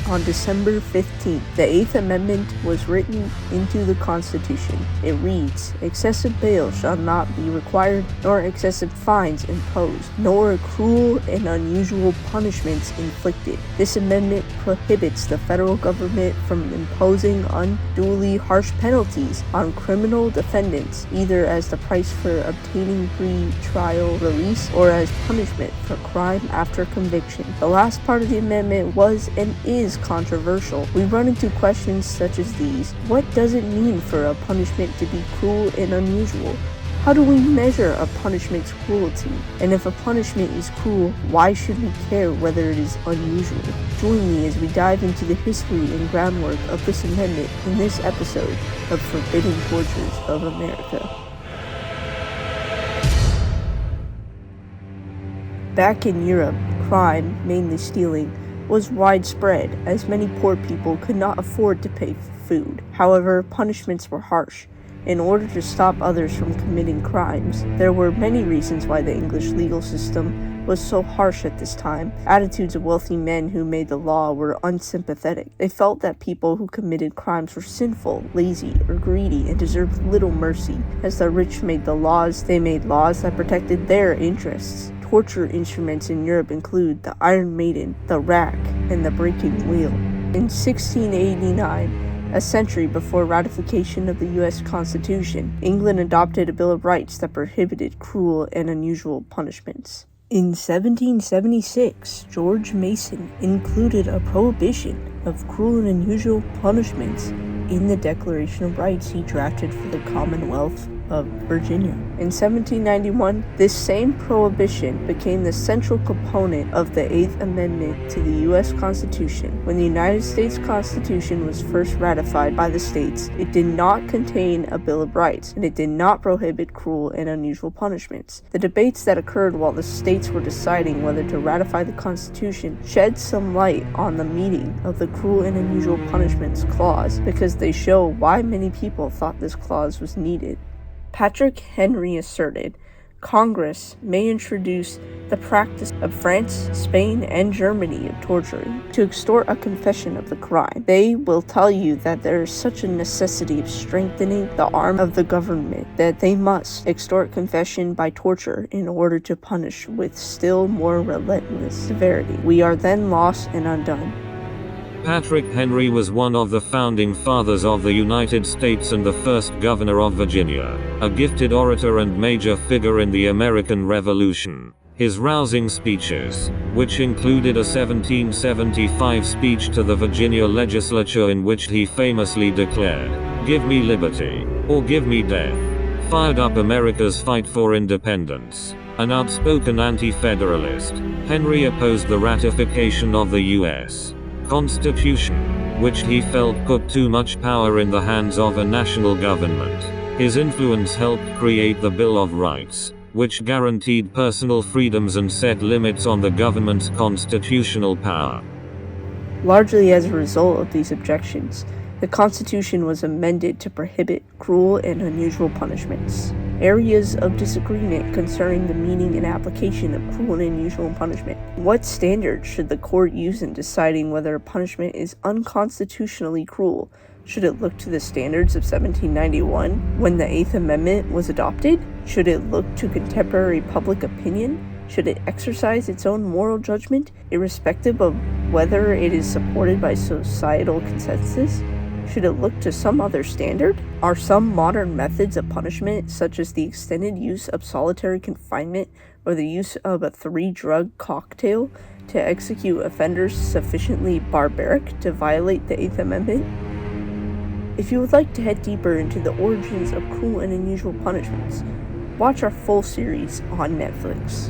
on December 15th. The 8th Amendment was written into the Constitution. It reads, "Excessive bail shall not be required, nor excessive fines imposed, nor cruel and unusual punishments inflicted." This amendment prohibits the federal government from imposing unduly harsh penalties on criminal defendants, either as the price for obtaining pre-trial release or as punishment for crime after conviction. The last part of the amendment was and is controversial. We run into questions such as these. What does it mean for a punishment to be cruel and unusual? How do we measure a punishment's cruelty? And if a punishment is cruel, why should we care whether it is unusual? Join me as we dive into the history and groundwork of this amendment in this episode of Forbidden Tortures of America. Back in Europe, crime, mainly stealing, was widespread as many poor people could not afford to pay for food. However, punishments were harsh. In order to stop others from committing crimes, there were many reasons why the English legal system was so harsh at this time. Attitudes of wealthy men who made the law were unsympathetic. They felt that people who committed crimes were sinful, lazy, or greedy and deserved little mercy. As the rich made the laws, they made laws that protected their interests. Torture instruments in Europe include the Iron Maiden, the rack, and the breaking wheel. In 1689, a century before ratification of the U.S. Constitution, England adopted a Bill of Rights that prohibited cruel and unusual punishments. In 1776, George Mason included a prohibition of cruel and unusual punishments in the Declaration of Rights he drafted for the Commonwealth of Virginia. In 1791, this same prohibition became the central component of the 8th Amendment to the U.S. Constitution. When the United States Constitution was first ratified by the states, it did not contain a Bill of Rights, and it did not prohibit cruel and unusual punishments. The debates that occurred while the states were deciding whether to ratify the Constitution shed some light on the meaning of the cruel and unusual punishments clause, because they show why many people thought this clause was needed. Patrick Henry asserted, Congress may introduce the practice of France, Spain, and Germany of torturing to extort a confession of the crime. They will tell you that there is such a necessity of strengthening the arm of the government that they must extort confession by torture in order to punish with still more relentless severity. We are then lost and undone. Patrick Henry was one of the founding fathers of the United States and the first governor of Virginia, a gifted orator and major figure in the American Revolution. His rousing speeches, which included a 1775 speech to the Virginia legislature in which he famously declared, "Give me liberty, or give me death," fired up America's fight for independence. An outspoken anti-federalist, Henry opposed the ratification of the U.S. Constitution, which he felt put too much power in the hands of a national government. His influence helped create the Bill of Rights, which guaranteed personal freedoms and set limits on the government's constitutional power. Largely as a result of these objections, the Constitution was amended to prohibit cruel and unusual punishments. Areas of disagreement concerning the meaning and application of cruel and unusual punishment. What standards should the court use in deciding whether a punishment is unconstitutionally cruel? Should it look to the standards of 1791 when the 8th Amendment was adopted? Should it look to contemporary public opinion? Should it exercise its own moral judgment, irrespective of whether it is supported by societal consensus? Should it look to some other standard? Are some modern methods of punishment, such as the extended use of solitary confinement or the use of a 3-drug cocktail to execute offenders, sufficiently barbaric to violate the 8th Amendment? If you would like to head deeper into the origins of cruel and unusual punishments, watch our full series on Netflix.